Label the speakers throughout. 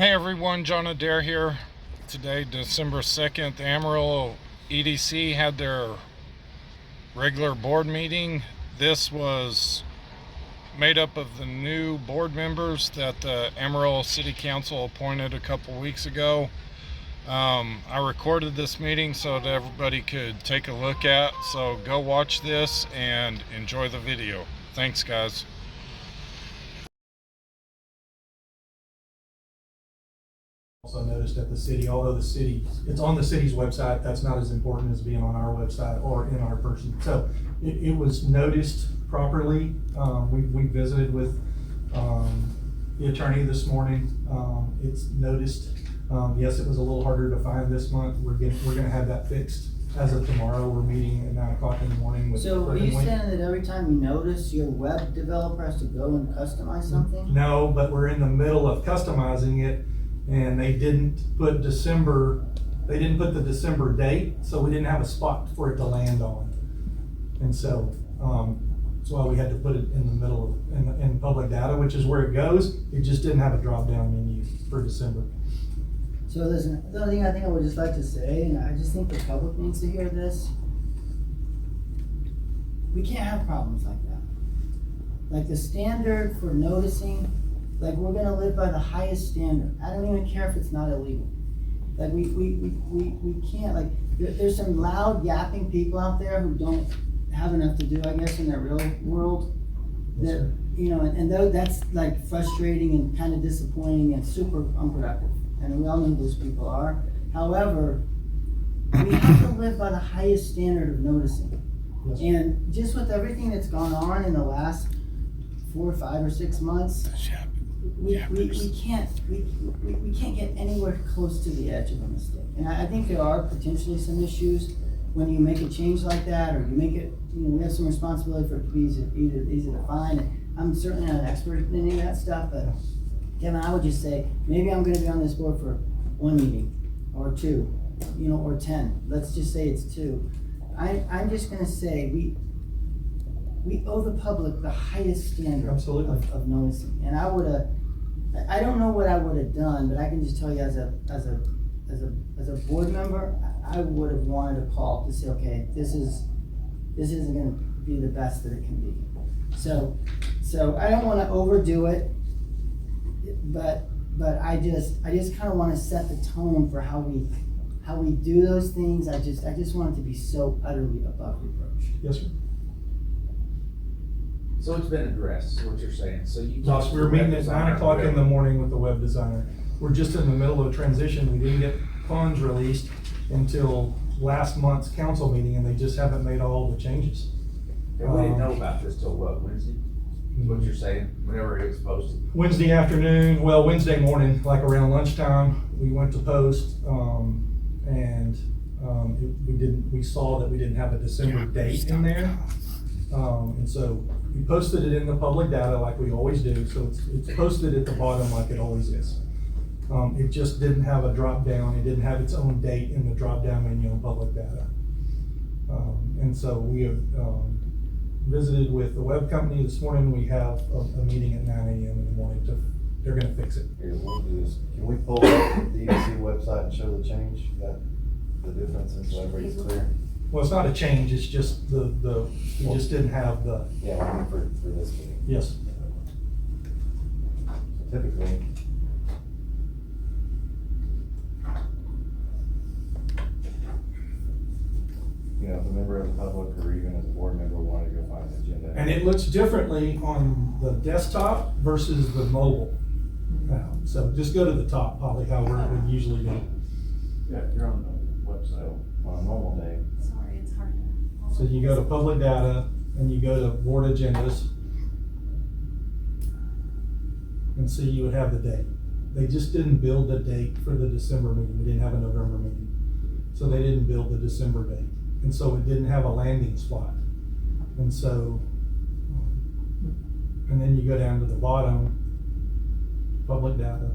Speaker 1: Hey everyone, John Adair here. Today, December 2nd, the Amarillo EDC had their regular board meeting. This was made up of the new board members that the Amarillo City Council appointed a couple weeks ago. I recorded this meeting so that everybody could take a look at, so go watch this and enjoy the video. Thanks, guys.
Speaker 2: Also noticed at the city, although the city, it's on the city's website, that's not as important as being on our website or in our person. So it was noticed properly. We visited with the attorney this morning. It's noticed. Yes, it was a little harder to find this month. We're gonna have that fixed as of tomorrow. We're meeting at 9 o'clock in the morning with.
Speaker 3: So are you saying that every time you notice, your web developer has to go and customize something?
Speaker 2: No, but we're in the middle of customizing it. And they didn't put the December date, so we didn't have a spot for it to land on. And so, that's why we had to put it in the middle of, in public data, which is where it goes. It just didn't have a drop-down menu for December.
Speaker 3: So listen, the only thing I think I would just like to say, and I just think the public needs to hear this, we can't have problems like that. Like the standard for noticing, like we're gonna live by the highest standard. I don't even care if it's not illegal. Like we can't, like, there's some loud yapping people out there who don't have enough to do, I guess, in their real world. That, you know, and that's like frustrating and kind of disappointing and super unproductive. And we all know who those people are. However, we have to live by the highest standard of noticing.
Speaker 2: Yes.
Speaker 3: And just with everything that's gone on in the last 4, 5, or 6 months, we can't get anywhere close to the edge of a mistake. And I think there are potentially some issues when you make a change like that, or you make it, you know, we have some responsibility for it to be easy to find. I'm certainly not an expert in any of that stuff, but Kevin, I would just say, maybe I'm gonna be on this board for 1 meeting, or 2, you know, or 10. Let's just say it's 2. I'm just gonna say, we owe the public the highest standard of noticing. And I don't know what I would have done, but I can just tell you as a board member, I would have wanted a call to say, okay, this isn't gonna be the best that it can be. So I don't wanna overdo it, but I just kinda wanna set the tone for how we do those things. I just want it to be so utterly above reproach.
Speaker 2: Yes, sir.
Speaker 4: So it's been addressed, is what you're saying, so you.
Speaker 2: Yes, we were meeting at 9 o'clock in the morning with the web designer. We're just in the middle of transition. We didn't get funds released until last month's council meeting, and they just haven't made all the changes.
Speaker 4: And we didn't know about this till what, Wednesday? Is what you're saying, whenever it was posted?
Speaker 2: Wednesday afternoon, well, Wednesday morning, like around lunchtime, we went to post, and we saw that we didn't have a December date in there. And so we posted it in the public data like we always do, so it's posted at the bottom like it always is. It just didn't have a drop down, it didn't have its own date in the drop down menu in public data. And so we have visited with the web company this morning. We have a meeting at 9 a.m. in the morning they're gonna fix it.
Speaker 5: Here, we'll do this. Can we pull up the EDC website and show the change, the difference, and so everybody's clear?
Speaker 2: Well, it's not a change, it's just we just didn't have the.
Speaker 5: Yeah, I mean for this meeting.
Speaker 2: Yes.
Speaker 5: So typically, you know, if a member of the public or even as a board member wanted to go find an agenda.
Speaker 2: And it looks differently on the desktop versus the mobile now. So just go to the top, probably how we usually do.
Speaker 4: Yeah, you're on the website.
Speaker 5: On a normal day.
Speaker 6: Sorry, it's hard to.
Speaker 2: So you go to public data and you go to board agendas. And see, you would have the date. They just didn't build a date for the December meeting. We didn't have a November meeting. So they didn't build the December date. And so it didn't have a landing spot. And so, and then you go down to the bottom, public data.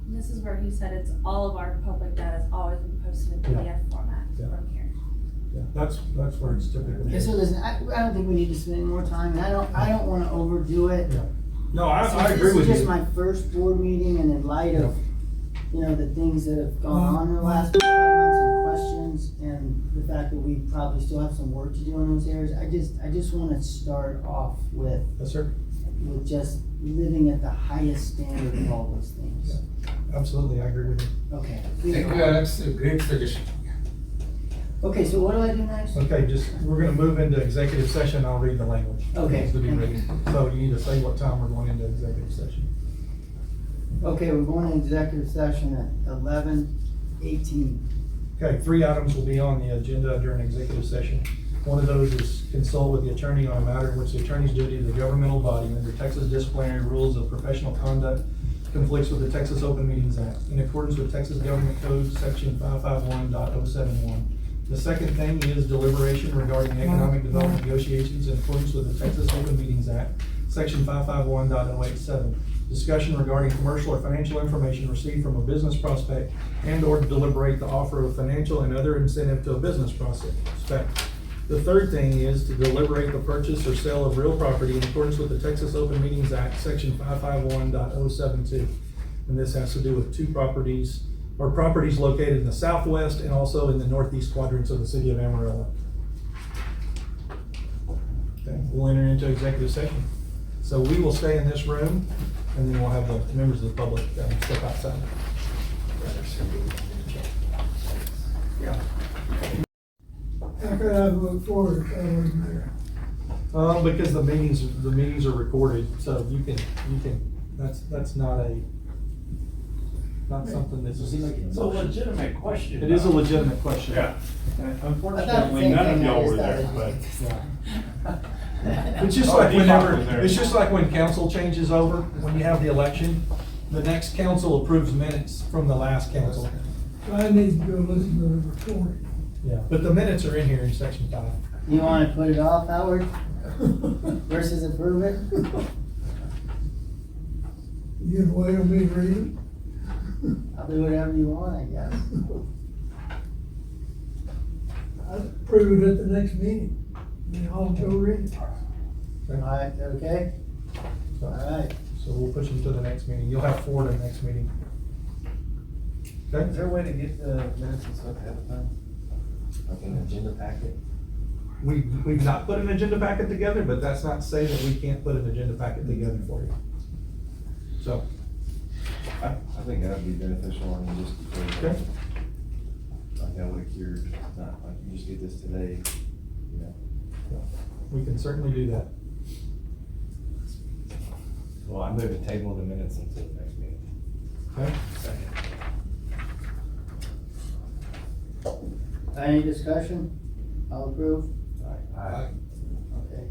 Speaker 6: This is where he said it's all of our public data has always been posted in PDF format from here.
Speaker 2: Yeah, that's where it's typically.
Speaker 3: Okay, so listen, I don't think we need to spend any more time, and I don't wanna overdo it.
Speaker 2: Yeah. No, I
Speaker 3: Since
Speaker 2: agree with
Speaker 3: This is
Speaker 2: you.
Speaker 3: just my first board meeting, and in light of, you know, the things that have gone on in the last 5 months and questions, and the fact that we probably still have some work to do in those areas, I just wanna start off with
Speaker 2: Yes, sir.
Speaker 3: just living at the highest standard of all those things.
Speaker 2: Absolutely, I agree with you.
Speaker 3: Okay.
Speaker 7: That's a great suggestion.
Speaker 3: Okay, so what do I do next?
Speaker 2: Okay, we're gonna move into executive session. I'll read the language.
Speaker 3: Okay.
Speaker 2: Needs to be ready. So you need to say what time we're going into executive session.
Speaker 3: Okay, we're going into executive session at 11:18.
Speaker 2: Okay, 3 items will be on the agenda during executive session. One of those is consult with the attorney on a matter in which the attorney's duty as a governmental body under Texas disciplinary rules of professional conduct conflicts with the Texas Open Meetings Act in accordance with Texas Government Code Section 551.071. The second thing is deliberation regarding economic development negotiations in accordance with the Texas Open Meetings Act, Section 551.087. Discussion regarding commercial or financial information received from a business prospect and/or deliberate the offer of financial and other incentive to a business prospect. The third thing is to deliberate the purchase or sale of real property in accordance with the Texas Open Meetings Act, Section 551.072. And this has to do with 2 properties, or properties located in the southwest and also in the northeast quadrants of the city of Amarillo. Okay, we'll enter into executive session. So we will stay in this room, and then we'll have the members of the public step outside.
Speaker 7: How could I look forward if I wasn't there?
Speaker 2: Because the meetings are recorded, so you can, that's not something that's.
Speaker 8: It's a legitimate question.
Speaker 2: It is a legitimate question.
Speaker 8: Yeah. Unfortunately, none of y'all were there, but.
Speaker 2: It's just
Speaker 8: Oh,
Speaker 2: like
Speaker 8: Deepak
Speaker 2: whenever,
Speaker 8: was there.
Speaker 2: it's just like when council changes over, when you have the election, the next council approves minutes from the last council.
Speaker 7: So I need to go listen to the recording.
Speaker 2: Yeah, but the minutes are in here in section 5.
Speaker 3: You wanna put it off, Howard, versus approve it?
Speaker 7: You can wait on me to read it.
Speaker 3: I'll do whatever you want, I guess.
Speaker 7: I'll approve it at the next meeting. Then I'll go read it.
Speaker 3: Alright, okay? Alright.
Speaker 2: So we'll push them to the next meeting. You'll have 4 to the next meeting.
Speaker 5: Is
Speaker 2: Okay?
Speaker 5: there a way to get the minutes and stuff ahead of time? Like an agenda packet?
Speaker 2: We've not put an agenda packet together, but that's not to say that we can't put an agenda packet together for you. So,
Speaker 5: I think that'd be beneficial, I mean, just because,
Speaker 2: Okay.
Speaker 5: like I would have cured, not like you just get this today, you know.
Speaker 2: we can certainly do that.
Speaker 5: Well, I move to table the minutes until the next meeting.
Speaker 2: Okay?
Speaker 5: Second.
Speaker 3: Any discussion? I'll approve.
Speaker 5: Aye.
Speaker 3: Okay.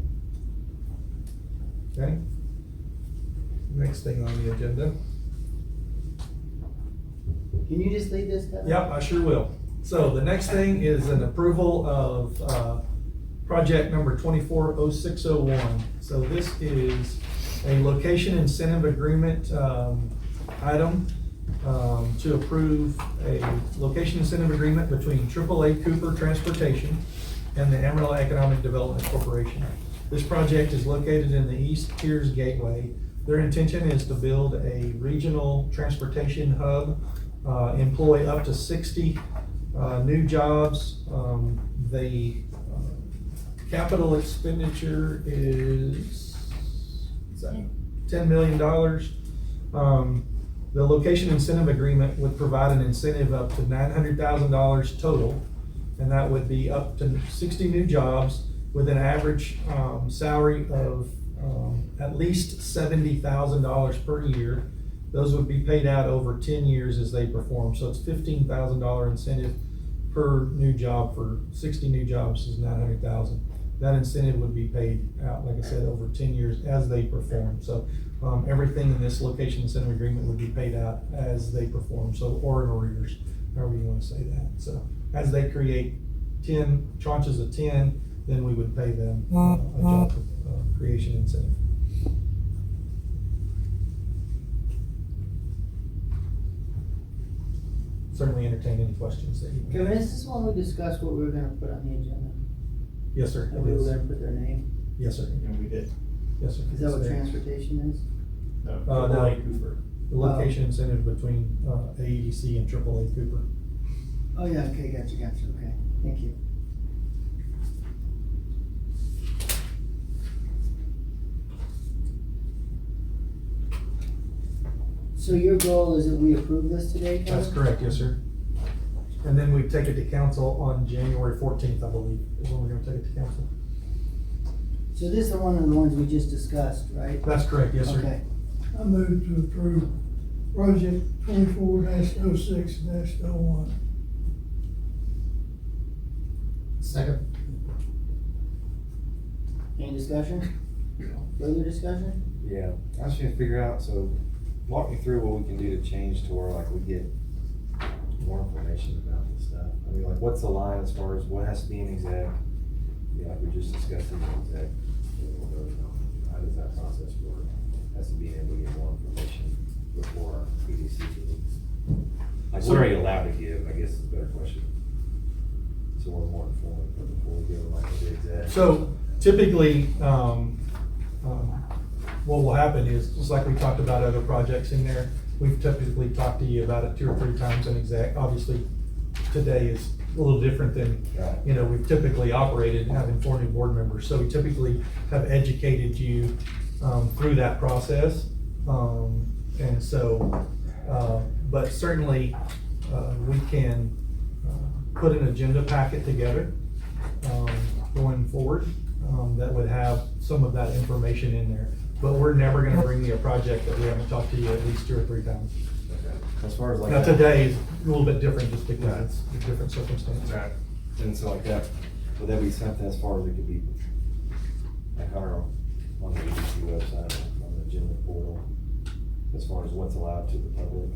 Speaker 2: Okay? Next thing on the agenda.
Speaker 3: Can you just leave this, Kevin?
Speaker 2: Yep, I sure will. So the next thing is an approval of, project number 240601. So this is a location incentive agreement, item, to approve a location incentive agreement between AAA Cooper Transportation and the Amarillo Economic Development Corporation. This project is located in the East Piers Gateway. Their intention is to build a regional transportation hub, employ up to 60 new jobs. The capital expenditure is $10 million. The location incentive agreement would provide an incentive up to $900,000 total, and that would be up to 60 new jobs with an average salary of at least $70,000 per year. Those would be paid out over 10 years as they perform. So it's $15,000 incentive per new job. For 60 new jobs is $900,000. That incentive would be paid out, like I said, over 10 years as they perform. So everything in this location incentive agreement would be paid out as they perform. So, or in arrears, however you want to say that. So as they create 10 tranches of 10, then we would pay them a job creation incentive. Certainly entertain any questions that you may
Speaker 3: Kevin,
Speaker 2: have.
Speaker 3: is this one we discussed what we were gonna put on the agenda?
Speaker 2: Yes, sir.
Speaker 3: That
Speaker 2: it
Speaker 3: we were
Speaker 2: is.
Speaker 3: gonna put their name?
Speaker 2: Yes, sir.
Speaker 8: And we did.
Speaker 2: Yes, sir.
Speaker 3: Is that what transportation is?
Speaker 2: No.
Speaker 8: Lake Cooper.
Speaker 2: The location incentive between, AEDC and AAA Cooper.
Speaker 3: Oh, yeah, okay, gotcha, okay, thank you. So your goal is that we approve this today, Kevin?
Speaker 2: That's correct, yes, sir. And then we take it to council on January 14th, I believe, is when we're gonna take it to council.
Speaker 3: So this is one of the ones we just discussed, right?
Speaker 2: That's correct, yes, sir.
Speaker 3: Okay,
Speaker 7: I move to approve project 24-06-01.
Speaker 2: Second.
Speaker 3: any discussion? Further discussion?
Speaker 5: Yeah, I was trying to figure out, so walk me through what we can do to change to where like we get more information about this stuff. I mean, like what's the line as far as what has to be an exec? Yeah, like we just discussed in the exec. How does that process work? Has to be able to get more information before our EDC meetings. Like what are you allowed to give, I guess is a better question. So we're more informed before we give them like the exec.
Speaker 2: So typically, what will happen is, just like we talked about other projects in there, we've typically talked to you about it 2 or 3 times in exec. Obviously, today is a little different than,
Speaker 5: Right.
Speaker 2: you know, we've typically operated having 4 new board members. So we typically have educated you through that process. And so, but certainly, we can put an agenda packet together going forward that would have some of that information in there. But we're never gonna bring you a project that we haven't talked to you at least 2 or 3 times.
Speaker 5: Okay. As far as like.
Speaker 2: Now,
Speaker 5: that-
Speaker 2: today is a little bit different just because
Speaker 5: Right.
Speaker 2: it's a different circumstance.
Speaker 5: Right. And so like that, would that be something as far as it could be, like on the EDC website, on the agenda portal, as far as what's allowed to the public?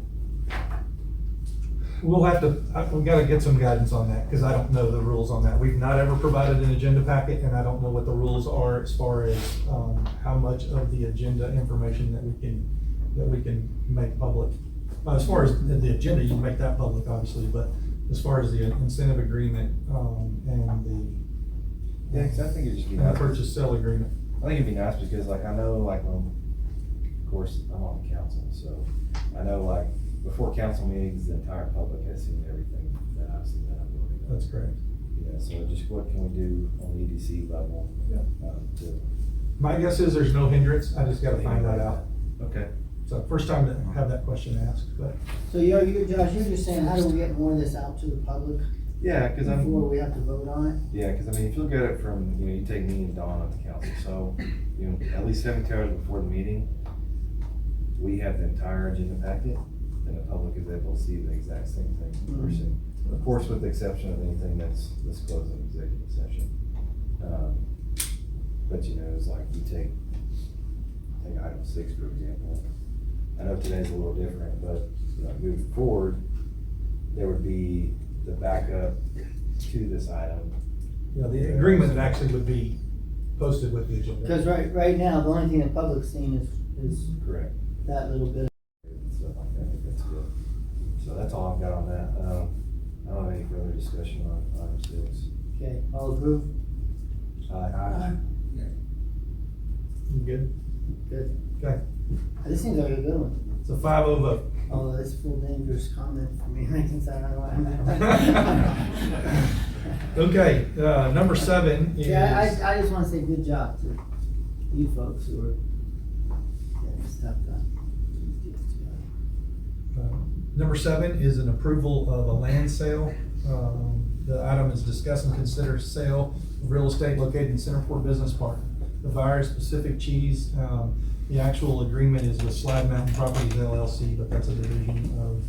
Speaker 2: We'll have to, we've gotta get some guidance on that, because I don't know the rules on that. We've not ever provided an agenda packet, and I don't know what the rules are as far as, how much of the agenda information that we can make public. As far as the agenda, you can make that public, obviously, but as far as the incentive agreement, and
Speaker 5: Yeah, cause I think it'd just be
Speaker 2: the
Speaker 5: nice.
Speaker 2: purchase sale agreement.
Speaker 5: I think it'd be nice because like, I know like, of course, I'm on the council, so I know like, before council meetings, the entire public has seen everything that I've seen that I'm voting on.
Speaker 2: That's correct.
Speaker 5: Yeah, so just what can we do on the EDC level?
Speaker 2: Yeah.
Speaker 5: To.
Speaker 2: My guess is there's no hindrance, I just gotta find that out.
Speaker 5: Okay.
Speaker 2: So first time to have that question asked, but
Speaker 3: So Josh, you're just saying, how do we get more of this out to the public
Speaker 5: Yeah, cause I'm.
Speaker 3: before we have to vote on it?
Speaker 5: Yeah, because I mean, if you look at it from, you know, you take me and Dawn on the council, so, you know, at least 72 hours before the meeting, we have the entire agenda packet, and the public is able to see the exact same thing in person. Of course, with the exception of anything that's disclosed in executive session. But you know, it's like you take item 6, for example. I know today's a little different, but, you know, moving forward, there would be the backup to this item.
Speaker 2: yeah, the agreement actually would be posted with the agenda.
Speaker 3: Because right now, the only thing the public's seen is
Speaker 5: Correct.
Speaker 3: that little bit.
Speaker 5: And stuff like that, I think that's good. So that's all I've got on that. I don't have any further discussion on item 6.
Speaker 3: Okay, all approve?
Speaker 5: Aye.
Speaker 2: You good?
Speaker 3: Good.
Speaker 2: Okay,
Speaker 3: This seems like a good one.
Speaker 2: it's a 5-0 vote.
Speaker 3: Although it's full dangerous comment for me, making sound like what
Speaker 2: Okay, number 7 is.
Speaker 3: Yeah, I just wanna say good job to you folks who are getting stuff done.
Speaker 2: Number 7 is an approval of a land sale. The item is discuss and consider sale of real estate located in Centerport Business Park. The buyer is Pacific Cheese. The actual agreement is with Slide Mountain Properties LLC, but that's a division of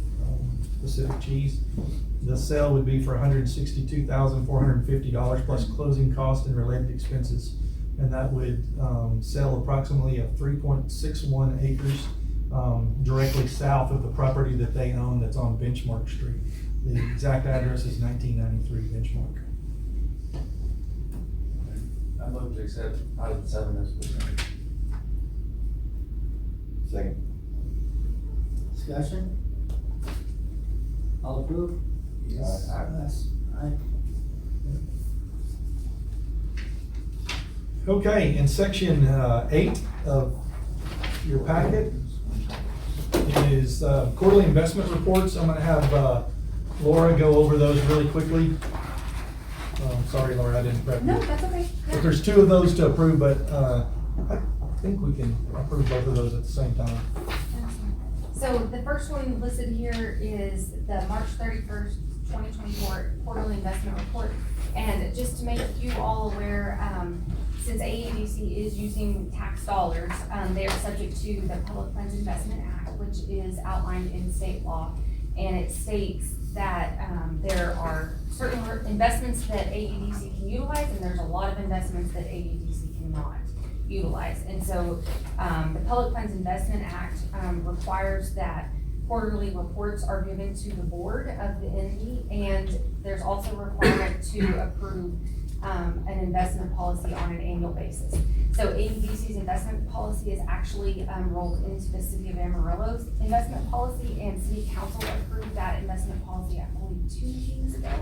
Speaker 2: Pacific Cheese. The sale would be for $162,450 plus closing costs and related expenses. And that would sell approximately of 3.61 acres directly south of the property that they own that's on Benchmark Street. The exact address is 1993 Benchmark.
Speaker 4: I move to accept item 7 as presented.
Speaker 5: Second.
Speaker 3: Discussion? All approve?
Speaker 5: Yes.
Speaker 3: Yes. Aye.
Speaker 2: Okay, in section 8 of your packet, is quarterly investment reports. I'm gonna have Laura go over those really quickly. Sorry, Laura, I didn't prep you.
Speaker 6: No, that's okay.
Speaker 2: But there's two of those to approve, but I think we can approve both of those at the same time.
Speaker 9: So the first one listed here is the March 31st, 2024 quarterly investment report. And just to make you all aware, since AEDC is using tax dollars, they are subject to the Public Funds Investment Act, which is outlined in state law. And it states that there are certain investments that AEDC can utilize, and there's a lot of investments that AEDC cannot utilize. And so the Public Funds Investment Act requires that quarterly reports are given to the board of the entity, and there's also a requirement to approve an investment policy on an annual basis. So AEDC's investment policy is actually rolled into the City of Amarillo's investment policy, and City Council approved that investment policy, I believe, 2 meetings ago,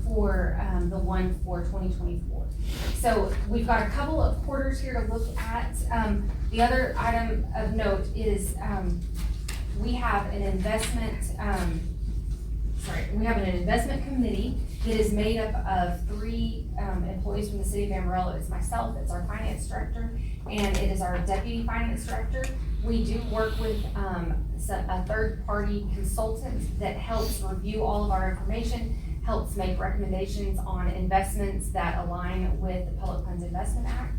Speaker 9: for the one for 2024. So we've got a couple of quarters here to look at. The other item of note is we have an investment, we have an investment committee that is made up of 3 employees from the City of Amarillo. It's myself, it's our finance director, and it is our deputy finance director. We do work with a third-party consultant that helps review all of our information, helps make recommendations on investments that align with the Public Funds Investment Act.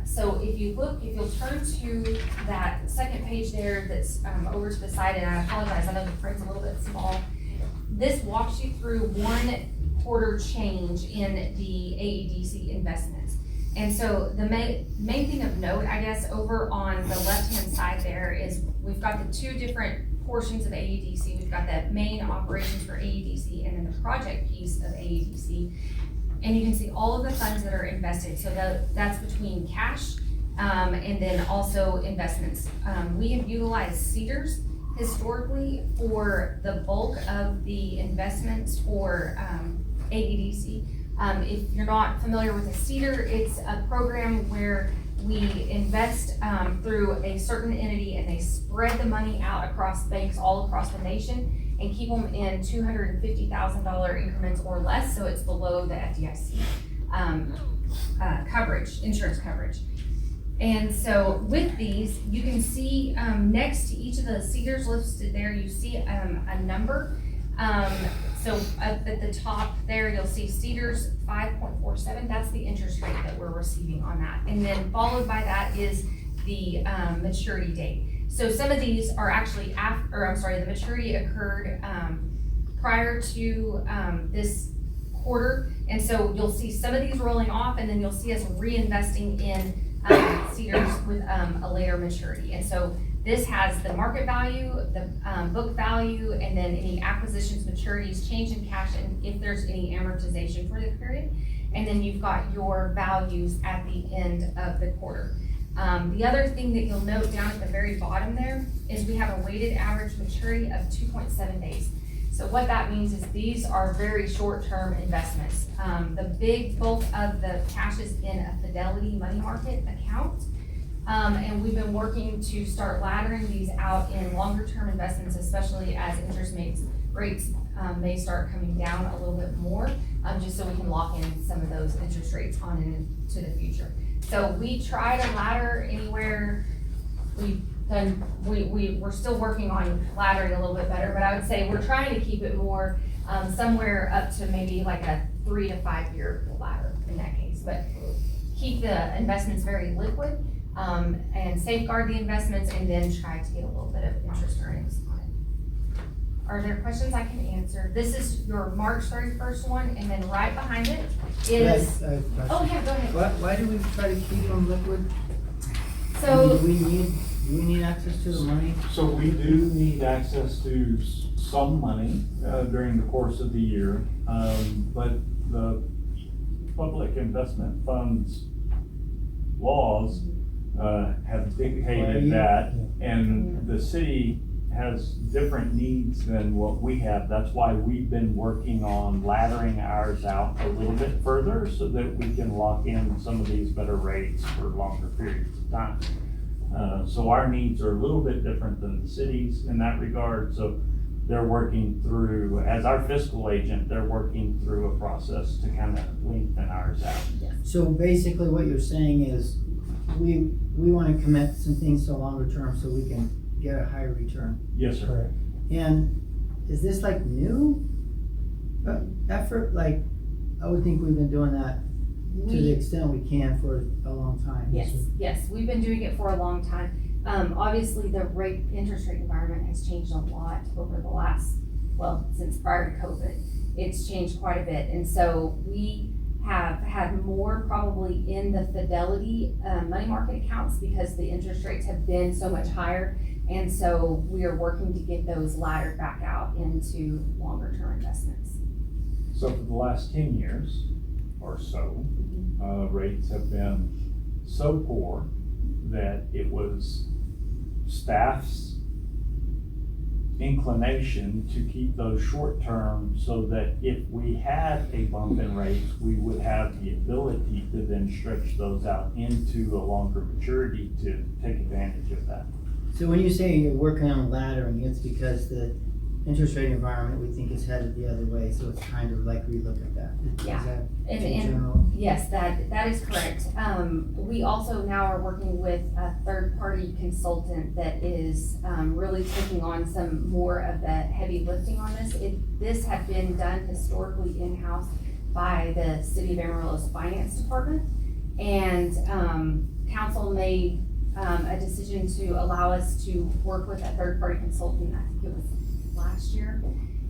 Speaker 9: So if you'll turn to that second page there that's over to the side, and I apologize, I know the print's a little bit small. This walks you through 1 quarter change in the AEDC investments. And so the main thing of note, I guess, over on the left-hand side there is we've got the 2 different portions of AEDC. We've got the main operations for AEDC and then the project piece of AEDC. And you can see all of the funds that are invested. So that's between cash and then also investments. We have utilized Cedars historically for the bulk of the investments for AEDC. If you're not familiar with a Cedar, it's a program where we invest through a certain entity, and they spread the money out across banks all across the nation and keep them in $250,000 increments or less, so it's below the FDIC coverage, insurance coverage. And so with these, you can see next to each of the Cedars listed there, you see a number. So up at the top there, you'll see Cedars 5.47. That's the interest rate that we're receiving on that. And then followed by that is the maturity date. So some of these are actually the maturity occurred prior to this quarter. And so you'll see some of these rolling off, and then you'll see us reinvesting in Cedars with a later maturity. And so this has the market value, the book value, and then any acquisitions, maturities, change in cash, and if there's any amortization for the period. And then you've got your values at the end of the quarter. The other thing that you'll note down at the very bottom there is we have a weighted average maturity of 2.7 days. So what that means is these are very short-term investments. The big bulk of the cash is in a Fidelity money market account. And we've been working to start laddering these out in longer-term investments, especially as interest rates may start coming down a little bit more, just so we can lock in some of those interest rates on into the future. So we try to ladder anywhere. We're still working on laddering a little bit better, but I would say we're trying to keep it more somewhere up to maybe like a 3 to 5 year ladder in that case. But keep the investments very liquid and safeguard the investments, and then try to get a little bit of interest earnings on it. Are there questions I can answer? This is your March 31st one, and then right behind it is. Oh yeah, go ahead.
Speaker 3: Why do we try to keep them liquid?
Speaker 9: So
Speaker 3: Do we need access to the money?
Speaker 8: So we do need access to some money during the course of the year, but the public investment funds laws have dictated that, and the city has different needs than what we have. That's why we've been working on laddering ours out a little bit further so that we can lock in some of these better rates for longer periods of time. So our needs are a little bit different than the cities in that regard. So they're working through, as our fiscal agent, they're working through a process to kind of lengthen ours out.
Speaker 3: So basically what you're saying is, we wanna commit some things to longer term so we can get a higher return.
Speaker 8: Yes, sir.
Speaker 2: Correct.
Speaker 3: And is this like new effort? Like, I would think we've been doing that to the extent we can for a long time.
Speaker 9: Yes, we've been doing it for a long time. Obviously, the interest rate environment has changed a lot over the last, since prior to COVID. It's changed quite a bit, and so we have had more probably in the Fidelity money market accounts because the interest rates have been so much higher, and so we are working to get those laddered back out into longer term investments.
Speaker 8: So for the last 10 years or so, rates have been so poor that it was staff's inclination to keep those short term so that if we had a bump in rates, we would have the ability to then stretch those out into a longer maturity to take advantage of that.
Speaker 3: So when you say you're working on laddering, it's because the interest rate environment we think is headed the other way, so it's kind of like relook at that.
Speaker 9: Yeah.
Speaker 3: Is that in
Speaker 9: And
Speaker 3: general?
Speaker 9: yes, that is correct. We also now are working with a third-party consultant that is really taking on some more of the heavy lifting on this. This had been done historically in-house by the City of Amarillo's Finance Department. And council made a decision to allow us to work with a third-party consultant, I think it was last year.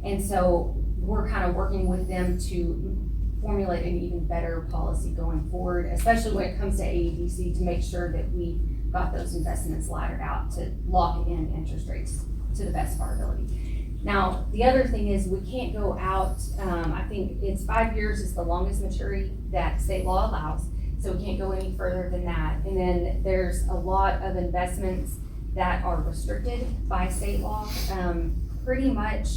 Speaker 9: And so we're kind of working with them to formulate an even better policy going forward, especially when it comes to AEDC, to make sure that we got those investments laddered out to lock in interest rates to the best of our ability. Now, the other thing is we can't go out, I think it's 5 years is the longest maturity that state law allows, so we can't go any further than that. And then there's a lot of investments that are restricted by state law. Pretty much,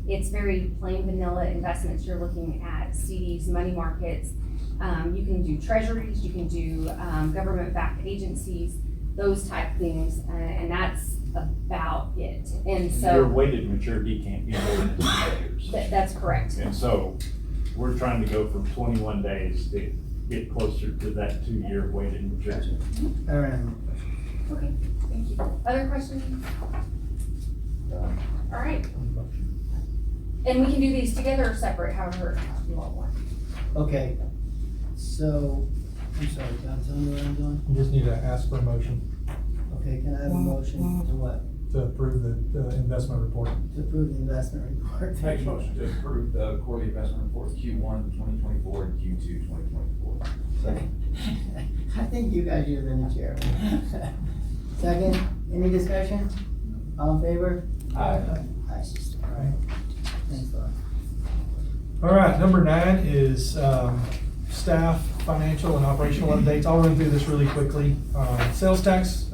Speaker 9: it's very plain vanilla investments. You're looking at CDs, money markets. You can do treasuries, you can do government-backed agencies, those type things, and that's about it. And so
Speaker 8: Your weighted maturity can't be more than 2 years.
Speaker 9: that's correct.
Speaker 8: And so we're trying to go from 21 days to get closer to that 2-year weighted maturity.
Speaker 3: All right.
Speaker 9: Okay, thank you. Other questions? All right. And we can do these together or separate, however you all want.
Speaker 3: Okay, so, I'm sorry, John, tell me what I'm doing.
Speaker 2: You just need to ask for a motion
Speaker 3: Okay, can I have a motion to what?
Speaker 2: to approve the investment report.
Speaker 3: To approve the investment report?
Speaker 4: Make a motion to approve the quarterly investment report Q1 2024 and Q2 2024.
Speaker 5: Second.
Speaker 3: I think you guys should have been the chair. Second, any discussion? All in favor?
Speaker 4: Aye.
Speaker 3: Aye. All right. Thanks, Laura.
Speaker 2: All right, number 9 is staff, financial, and operational updates. I'll run through this really quickly. Sales tax,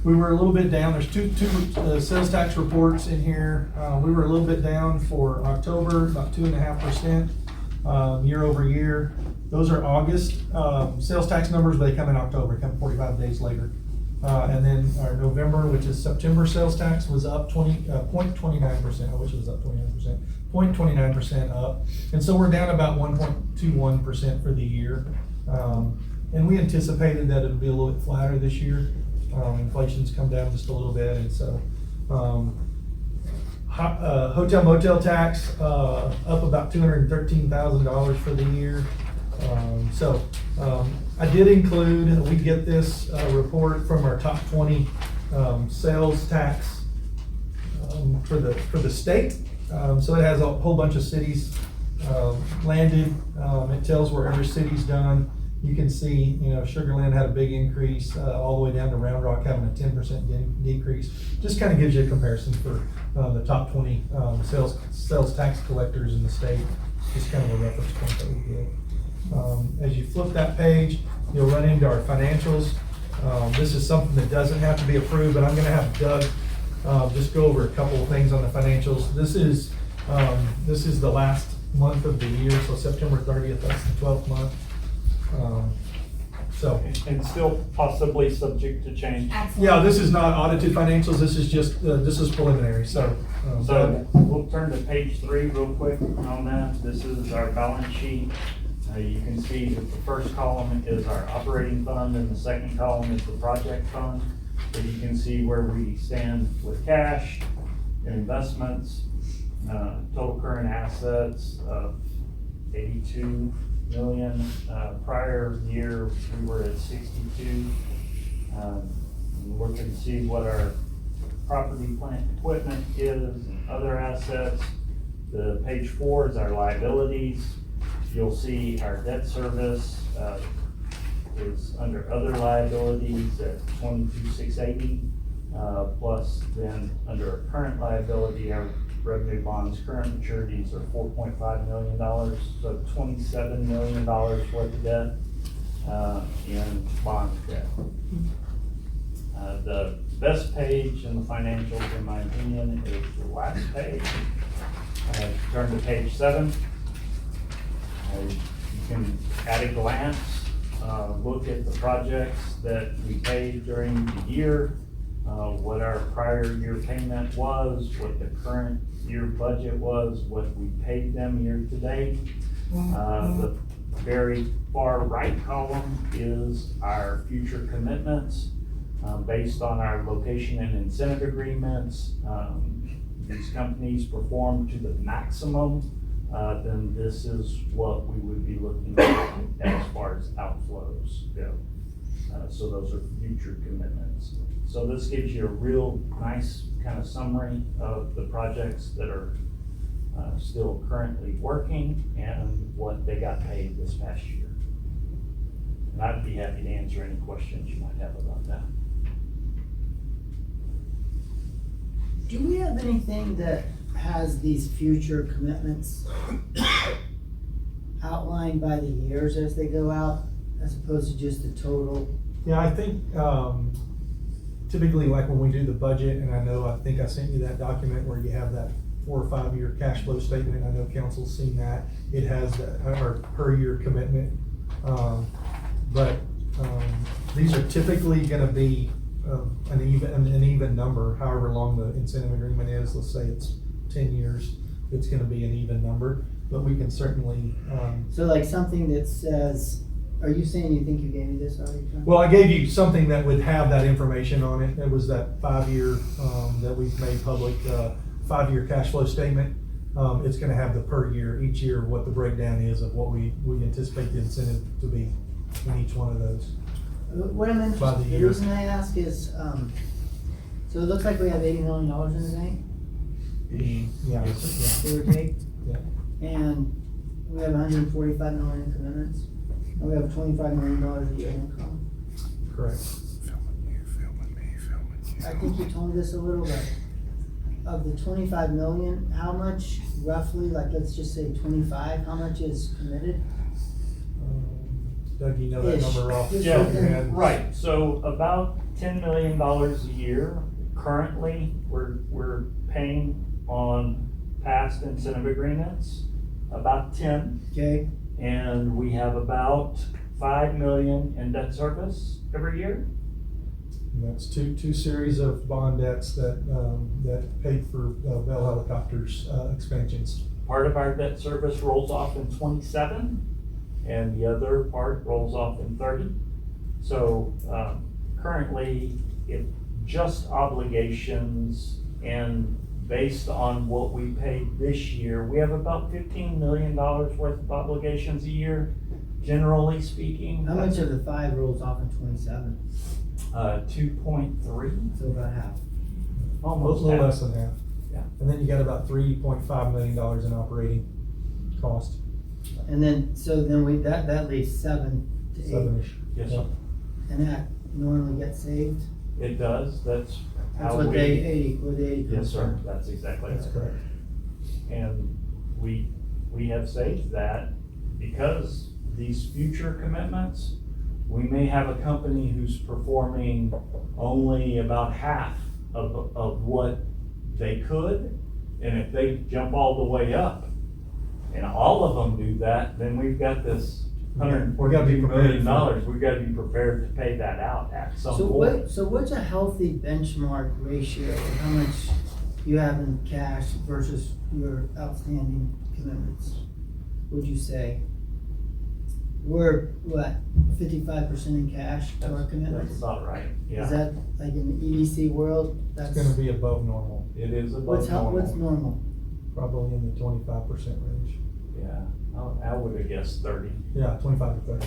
Speaker 2: we were a little bit down. There's two sales tax reports in here. We were a little bit down for October, about 2.5% year over year. Those are August sales tax numbers, but they come in October, come 45 days later. And then our November, which is September sales tax, was up 0.29%. I wish it was up 29%. 0.29% up. And so we're down about 1.21% for the year. And we anticipated that it would be a little bit flatter this year. Inflation's come down just a little bit, and so hotel motel tax up about $213,000 for the year. I did include, we get this report from our top 20 sales tax for the state. So it has a whole bunch of cities landed. It tells where every city's done. You can see, Sugar Land had a big increase all the way down to Round Rock having a 10% decrease. Just kind of gives you a comparison for the top 20 sales tax collectors in the state. Just kind of a reference point that we get. As you flip that page, you'll run into our financials. This is something that doesn't have to be approved, but I'm going to have Doug just go over a couple of things on the financials. This is the last month of the year, so September 30th, that's the 12th month. So,
Speaker 8: And still possibly subject to change.
Speaker 9: Absolutely.
Speaker 2: yeah, this is not audited financials, this is just, this is preliminary, so.
Speaker 8: So we'll turn to page 3 real quick on that. This is our balance sheet. You can see that the first column is our operating fund and the second column is the project fund. So you can see where we stand with cash, investments, total current assets of 82 million. Prior year, we were at 62. We're looking to see what our property, plant, equipment is and other assets. The page 4 is our liabilities. You'll see our debt service is under other liabilities at 22,680. Plus then under our current liability, our revenue bonds current maturities are $4.5 million, so $27 million worth of debt in bond debt. The best page in the financials, in my opinion, is the last page. Turn to page 7. You can, at a glance, look at the projects that we paid during the year, what our prior year payment was, what the current year budget was, what we paid them year to date. The very far right column is our future commitments, based on our location and incentive agreements. These companies perform to the maximum, then this is what we would be looking at as far as outflows go. So those are future commitments. So this gives you a real nice kind of summary of the projects that are still currently working and what they got paid this past year. And I'd be happy to answer any questions you might have about that.
Speaker 3: Do we have anything that has these future commitments outlined by the years as they go out, as opposed to just the total?
Speaker 2: Yeah, I think, typically like when we do the budget, and I think I sent you that document where you have that 4 or 5 year cash flow statement. I know council's seen that. It has our per year commitment. These are typically gonna be an even number, however long the incentive agreement is. Let's say it's 10 years, it's gonna be an even number, but we can certainly,
Speaker 3: So like something that says, are you saying you think you gave me this already, John?
Speaker 2: well, I gave you something that would have that information on it. It was that 5 year, that we've made public, 5 year cash flow statement. It's gonna have the per year, each year, what the breakdown is of what we anticipate the incentive to be in each one of those.
Speaker 3: What I'm
Speaker 2: By the
Speaker 3: interested, the
Speaker 2: year.
Speaker 3: reason I ask is, so it looks like we have $80 million in the bank,
Speaker 2: Yeah,
Speaker 3: give or take.
Speaker 2: Yeah.
Speaker 3: And we have 145 million in commitments, and we have $25 million a year income.
Speaker 2: correct.
Speaker 3: I think you told me this a little bit. Of the 25 million, how much roughly, like let's just say 25, how much is committed?
Speaker 2: Doug, you know that
Speaker 3: Ish.
Speaker 2: number off the
Speaker 3: Just
Speaker 2: top of your
Speaker 3: looking.
Speaker 2: head?
Speaker 8: Right, so about $10 million a year. Currently, we're paying on past incentive agreements, about 10.
Speaker 3: Okay,
Speaker 8: And we have about 5 million in debt service every year.
Speaker 2: And that's two series of bond debts that paid for Bell Helicopter's expansions.
Speaker 8: Part of our debt service rolls off in 27, and the other part rolls off in 30. So currently, if just obligations and based on what we paid this year, we have about $15 million worth of obligations a year, generally speaking.
Speaker 3: how much of the 5 rolls off in 27?
Speaker 8: 2.3,
Speaker 3: So about half.
Speaker 2: A
Speaker 8: almost
Speaker 2: little
Speaker 8: half.
Speaker 2: less than half.
Speaker 8: Yeah.
Speaker 2: And then you got about $3.5 million in operating cost,
Speaker 3: And then, so then that leaves 7 to 8,
Speaker 2: 7-ish.
Speaker 8: Yes, sir.
Speaker 3: and that normally gets saved?
Speaker 8: It does, that's
Speaker 3: That's
Speaker 8: how
Speaker 3: what
Speaker 8: we.
Speaker 3: the 80, where the 80
Speaker 8: Yes,
Speaker 3: comes
Speaker 8: sir,
Speaker 3: from.
Speaker 8: that's exactly
Speaker 2: That's
Speaker 8: right.
Speaker 2: correct.
Speaker 8: And we have saved that because these future commitments, we may have a company who's performing only about half of what they could. And if they jump all the way up and all of them do that, then we've got this
Speaker 2: We gotta be
Speaker 8: $142
Speaker 2: prepared
Speaker 8: million,
Speaker 2: for
Speaker 8: we gotta be prepared to pay that out at some
Speaker 3: So
Speaker 8: point.
Speaker 3: what's a healthy benchmark ratio of how much you have in cash versus your outstanding commitments? Would you say? We're, what, 55% in cash to our
Speaker 8: That's
Speaker 3: commitments?
Speaker 8: about right,
Speaker 3: Is
Speaker 8: yeah.
Speaker 3: that like in the EDC world?
Speaker 2: It's
Speaker 3: That's,
Speaker 2: gonna be above normal,
Speaker 8: It is
Speaker 3: what's
Speaker 8: above
Speaker 3: what's
Speaker 8: normal,
Speaker 3: normal?
Speaker 2: probably in the 25% range.
Speaker 8: yeah. I would have guessed 30
Speaker 2: Yeah, 25 to 30.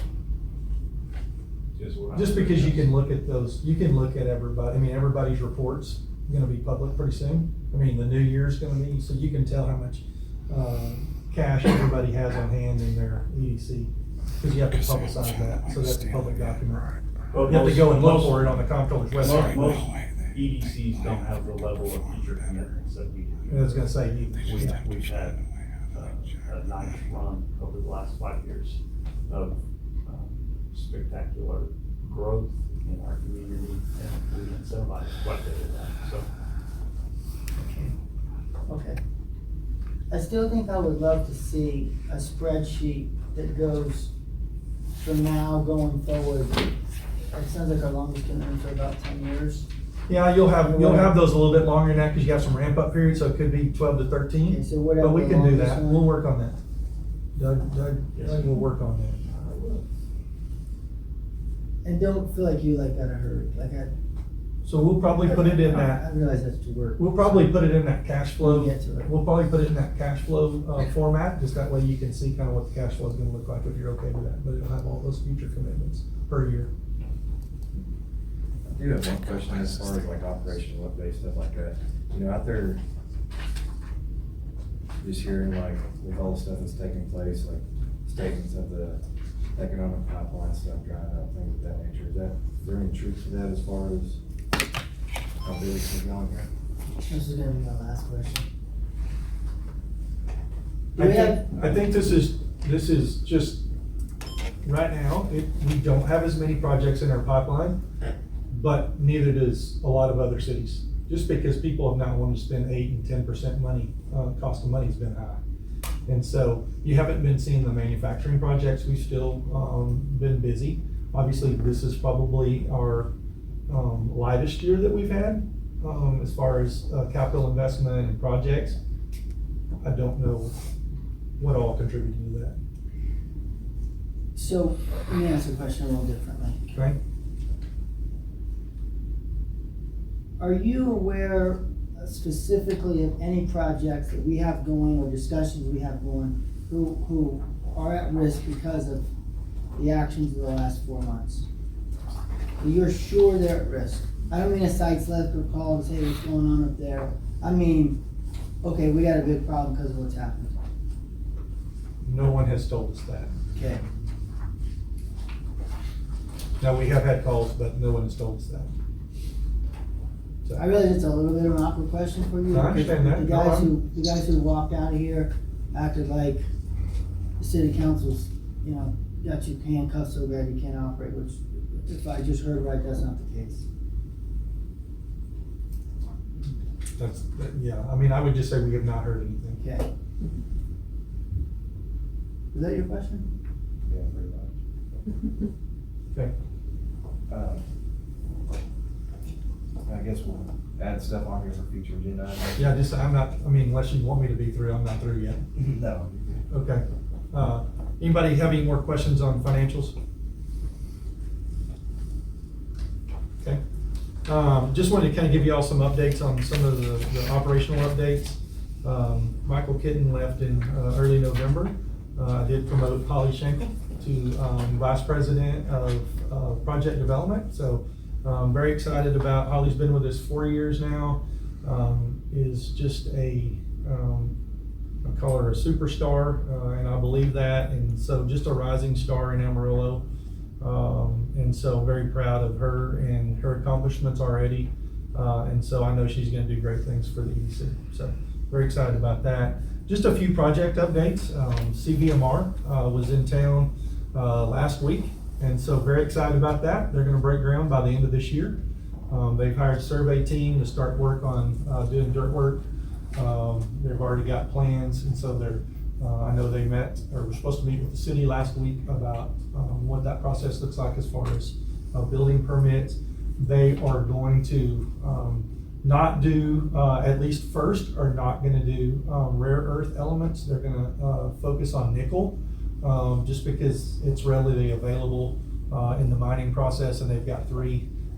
Speaker 8: is what I.
Speaker 2: Just because you can look at those, you can look at everybody, I mean, everybody's report's gonna be public pretty soon. I mean, the new year's gonna be, so you can tell how much, cash everybody has on hand in their EDC. Cause you have to publicize that, so that's a public document.
Speaker 8: But
Speaker 2: You have to go and look
Speaker 8: most-
Speaker 2: for it on the comptroller's
Speaker 8: Most,
Speaker 2: website.
Speaker 8: most EDCs don't have the level of future commitments that we do.
Speaker 2: I was gonna say,
Speaker 8: We've had a nice run over the last 5 years of spectacular growth in our community, and we incentivize quite a bit of that, so.
Speaker 3: Okay. I still think I would love to see a spreadsheet that goes from now going forward. It sounds like our longest commitment for about 10 years.
Speaker 2: yeah, you'll have those a little bit longer than that, cause you have some ramp up periods, so it could be 12 to 13.
Speaker 3: Okay, so whatever.
Speaker 2: But we
Speaker 3: the
Speaker 2: can do
Speaker 3: longest
Speaker 2: that,
Speaker 3: one-
Speaker 2: we'll work on that. Doug will work on that.
Speaker 3: And don't feel like you gotta hurry,
Speaker 2: So we'll probably put it in
Speaker 3: I
Speaker 2: that,
Speaker 3: realize that's your work.
Speaker 2: we'll probably put it in that cash flow.
Speaker 3: We'll get to it.
Speaker 2: We'll probably put it in that cash flow, format, just that way you can see kind of what the cash flow is gonna look like if you're okay with that, but it'll have all those future commitments per year.
Speaker 5: I do have one question as far as like operational update, stuff like that. You know, out there, just hearing like with all the stuff that's taking place, like statements of the economic pipeline stuff drying up, things of that nature. Is there any truth to that as far as how big it's going here?
Speaker 3: This is gonna be my last question.
Speaker 2: I think this is just, right now, we don't have as many projects in our pipeline, but neither does a lot of other cities. Just because people have not wanted to spend 8 and 10% money, cost of money's been high. And so you haven't been seeing the manufacturing projects, we've still, been busy. Obviously, this is probably our, lightest year that we've had, as far as, capital investment and projects. I don't know what all contributed to that,
Speaker 3: So, let me ask the question a little differently.
Speaker 2: okay?
Speaker 3: Are you aware specifically of any projects that we have going or discussions we have going who are at risk because of the actions of the last 4 months? You're sure they're at risk? I don't mean a site's left or call to say what's going on up there. I mean, okay, we got a big problem because of what's happened.
Speaker 2: No one has told us that.
Speaker 3: Okay.
Speaker 2: Now, we have had calls, but no one has told us that. So-
Speaker 3: I realize it's a little bit of an awkward question for you.
Speaker 2: I understand that.
Speaker 3: because
Speaker 2: No,
Speaker 3: The guys who walked out of here acted like the city council's, got you handcuffed so bad you can't operate, which if I just heard right, that's not the case.
Speaker 2: Yeah, I mean, I would just say we have not heard anything.
Speaker 3: Okay. Is that your question?
Speaker 5: Yeah, pretty much.
Speaker 2: Okay.
Speaker 5: I guess we'll add stuff on here for future agenda items.
Speaker 2: Yeah, just, unless you want me to be through, I'm not through yet.
Speaker 5: No.
Speaker 2: Okay. Anybody have any more questions on financials? Okay. Just wanted to kind of give you all some updates on some of the operational updates. Michael Kitten left in early November. I did promote Holly Schenkel to Vice President of Project Development. So very excited about, Holly's been with us 4 years now. Is just I call her a superstar, and I believe that. And so just a rising star in Amarillo. And so I'm very proud of her and her accomplishments already. And so I know she's gonna do great things for the EDC. So very excited about that. Just a few project updates. CVMR was in town last week. And so very excited about that. They're gonna break ground by the end of this year. They've hired a survey team to start work on doing dirt work. They've already got plans, and so they're I know they met, or were supposed to meet with the city last week about what that process looks like as far as building permits. They are going to not do, at least first, are not gonna do rare earth elements. They're gonna focus on nickel, just because it's readily available in the mining process, and they've got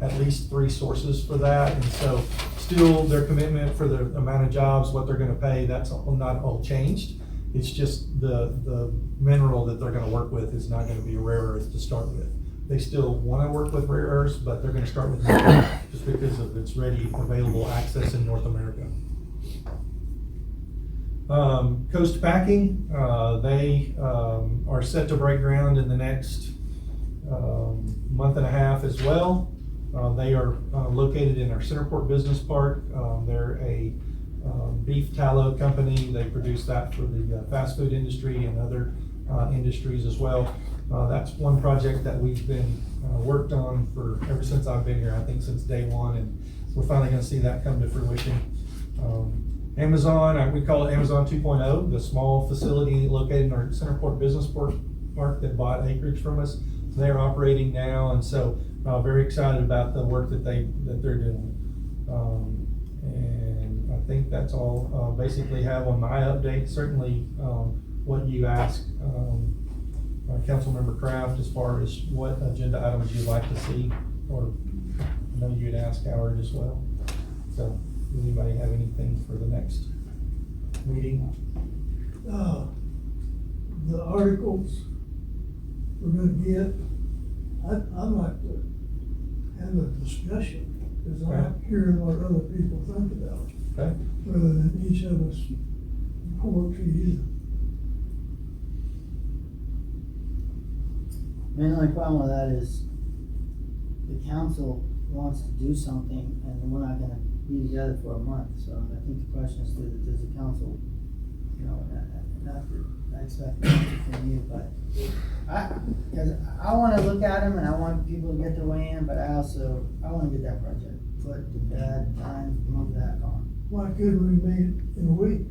Speaker 2: at least three sources for that. And so still their commitment for the amount of jobs, what they're gonna pay, that's not all changed. It's just the mineral that they're gonna work with is not gonna be rare earth to start with. They still wanna work with rare earths, but they're gonna start with nickel just because of its ready available access in North America. Coast Packing, they are set to break ground in the next month and a half as well. They are located in our Centerport Business Park. They're a beef tallow company. They produce that for the fast food industry and other industries as well. That's one project that we've been worked on for ever since I've been here, I think since day one, and we're finally gonna see that come to fruition. Amazon, we call it Amazon 2.0, the small facility located in our Centerport Business Park that bought acreage from us. They're operating now, and so very excited about the work that they're doing. And I think that's all basically have on my update. Certainly what you asked Councilmember Kraft as far as what agenda items you'd like to see, or I know you'd ask Howard as well. So does anybody have anything for the next meeting?
Speaker 7: The articles we're gonna get, I'd like to have a discussion, because I like hearing what other people think about it,
Speaker 2: Okay.
Speaker 7: rather than each of us report to you.
Speaker 3: I mean, the only problem with that is the council wants to do something and we're not gonna be together for a month. So I think the question is, does the council, you know, not that I expect anything from you, but because I wanna look at them and I want people to get their way in, but I wanna get that project put to bed, time, move that on.
Speaker 7: Why couldn't we meet in a week?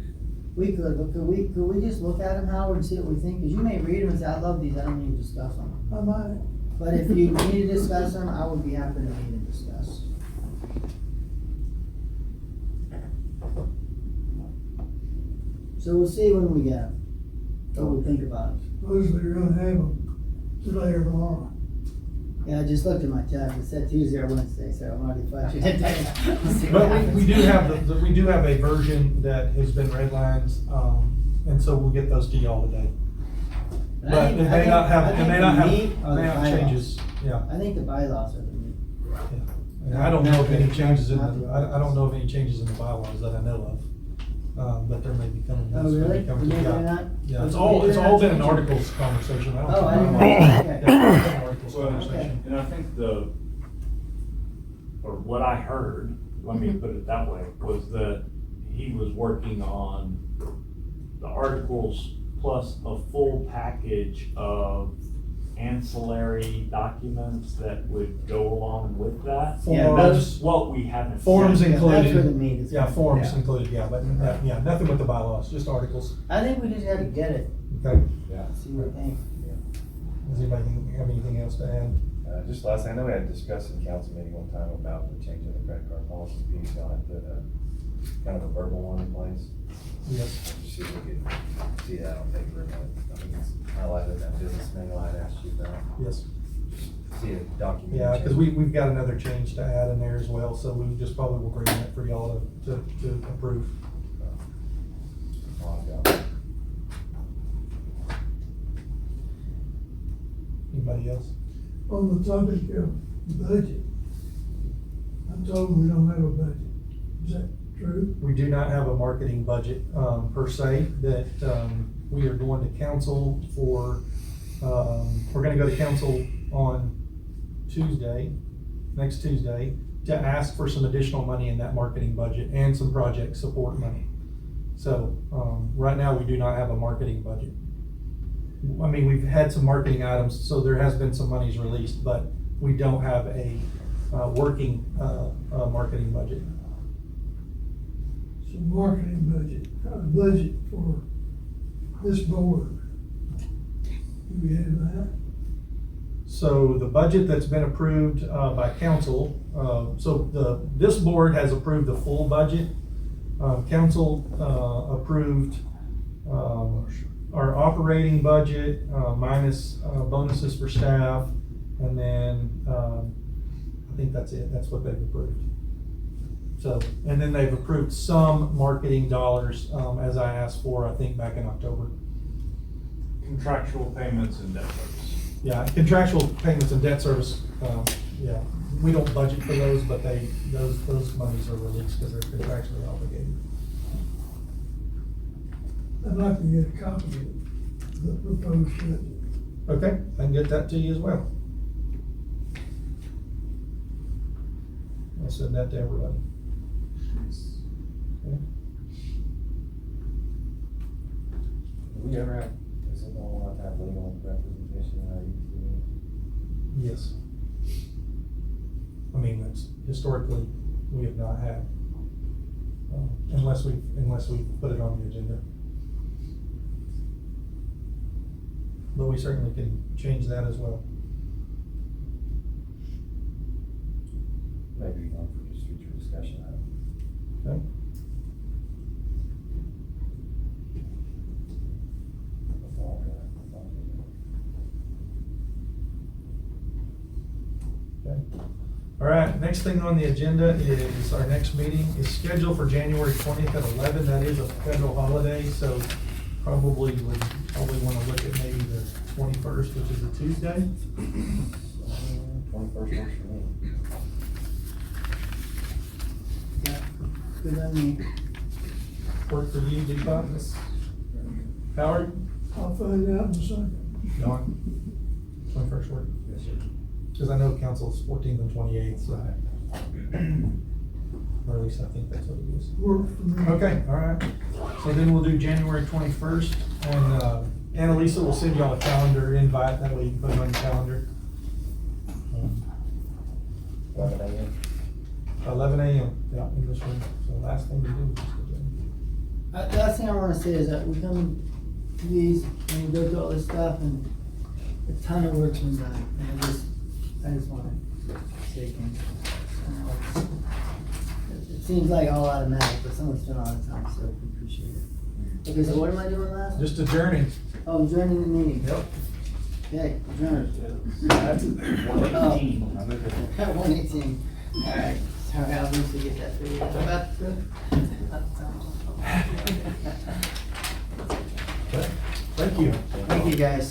Speaker 3: We could, but could we just look at them, Howard, and see what we think? Because you may read them and say, I love these, I don't need to discuss them.
Speaker 7: I might.
Speaker 3: But if you need to discuss them, I would be happy to meet and discuss. So we'll see when we get them, what we think about it.
Speaker 7: Supposedly you're gonna have them today or tomorrow.
Speaker 3: Yeah, I just looked at my tab, it said Tuesday or Wednesday, so I'm already flashing it down. We'll see what
Speaker 2: But
Speaker 3: happens.
Speaker 2: we do have we do have a version that has been redlined, and so we'll get those to y'all today.
Speaker 3: And I
Speaker 2: But
Speaker 3: think-
Speaker 2: it
Speaker 3: I
Speaker 2: may
Speaker 3: think-
Speaker 2: not have,
Speaker 3: I
Speaker 2: it
Speaker 3: think
Speaker 2: may
Speaker 3: the
Speaker 2: not have,
Speaker 3: meat are the
Speaker 2: may not
Speaker 3: bylaws.
Speaker 2: changes, yeah.
Speaker 3: I think the bylaws are the meat.
Speaker 2: And I don't know of any changes in the, I don't know of any changes in the bylaws that I know of, but there may be coming.
Speaker 3: Oh, really?
Speaker 2: coming-
Speaker 3: Maybe
Speaker 2: yeah.
Speaker 3: they're not?
Speaker 2: Yeah, it's
Speaker 3: Maybe
Speaker 2: all
Speaker 3: they're not
Speaker 2: been an
Speaker 3: changing.
Speaker 2: articles conversation. I don't
Speaker 3: Oh, I
Speaker 2: think-
Speaker 3: didn't know.
Speaker 2: Yeah,
Speaker 3: Okay.
Speaker 2: it's been an articles
Speaker 8: Well,
Speaker 2: conversation.
Speaker 8: and I think or what I heard, let me put it that way, was that he was working on the articles plus a full package of ancillary documents that would go along with that.
Speaker 3: Yeah,
Speaker 8: That's what we haven't.
Speaker 2: Forms
Speaker 8: seen.
Speaker 3: Yeah, that's where the
Speaker 2: included,
Speaker 3: meat is.
Speaker 2: yeah, forms
Speaker 8: Yeah.
Speaker 2: included, yeah, but, yeah, nothing with the bylaws, just articles.
Speaker 3: I think we just gotta get it,
Speaker 2: Okay,
Speaker 5: Yeah.
Speaker 3: see what we think.
Speaker 2: does anybody have anything else to add?
Speaker 5: Just last, I know we had discussed in council meeting one time about the change in the credit card policy piece, y'all had put kind of a verbal one in place.
Speaker 2: Yes.
Speaker 5: Just see if we could see that on paper, but I think it's highlighted in that business manual I had asked you about.
Speaker 2: Yes.
Speaker 5: See a document.
Speaker 2: Yeah, because
Speaker 5: change.
Speaker 2: we've got another change to add in there as well, so we just probably will bring that for y'all to approve.
Speaker 5: Oh, I've got it.
Speaker 2: Anybody else?
Speaker 7: On the topic of budget, I'm told we don't have a budget. Is that true?
Speaker 2: We do not have a marketing budget, per se, that, we are going to council for, we're gonna go to council on next Tuesday, to ask for some additional money in that marketing budget and some project support money. So, right now, we do not have a marketing budget. I mean, we've had some marketing items, so there has been some monies released, but we don't have a, working, marketing budget.
Speaker 7: So marketing budget, budget for this board? Do we have that?
Speaker 2: So the budget that's been approved by council, this board has approved the full budget. Council approved our operating budget minus bonuses for staff, and then I think that's it. That's what they've approved. So, and then they've approved some marketing dollars as I asked for, I think back in October.
Speaker 8: Contractual payments and debt service.
Speaker 2: Yeah, contractual payments and debt service, yeah, we don't budget for those, but those monies are released because they're contractually obligated.
Speaker 7: I'd like to get a copy of the proposed budget.
Speaker 2: Okay, I can get that to you as well. I'll send that to everybody. Okay.
Speaker 5: Do we ever have, does anyone want to have legal representation in our EDC?
Speaker 2: Yes. I mean, that's historically, we have not had, unless we put it on the agenda. But we certainly can change that as well.
Speaker 5: Maybe one for just future discussion.
Speaker 2: Okay?
Speaker 5: That's all good. That's all good.
Speaker 2: Okay. All right, next thing on the agenda is our next meeting is scheduled for January 20th at 11. That is a federal holiday, so probably want to look at maybe the 21st, which is a Tuesday.
Speaker 5: 21st works for me.
Speaker 3: Yeah, good on me.
Speaker 2: Work for you, Deepak? Howard?
Speaker 7: I'll find out in a second.
Speaker 2: Dawn? 21st work?
Speaker 5: Yes, sir.
Speaker 2: Because I know council's 14th and 28th, so. Or at least I think that's what it is.
Speaker 7: Work for me.
Speaker 2: Okay, all right. So then we'll do January 21st, and Annalisa will send y'all a calendar invite, that way you can put it on your calendar.
Speaker 5: 11 a.m.
Speaker 2: 11 a.m., yeah, in this room. So last thing to do is just adjourn.
Speaker 3: Last thing I wanna say is that we come to these and we go through all this stuff and a ton of work's been done. And I just wanna say thank you. It seems like all automatic, but someone's spent a lot of time, so we appreciate it. Okay, so what am I doing last?
Speaker 2: Just adjourning.
Speaker 3: Oh, joining the meeting.
Speaker 2: Yep.
Speaker 3: Okay, adjourned.
Speaker 8: That's 118.
Speaker 3: At 1:18. Alright, sorry, I'll need to get that figured out. About the.
Speaker 2: Okay. Thank you.
Speaker 3: Thank you, guys.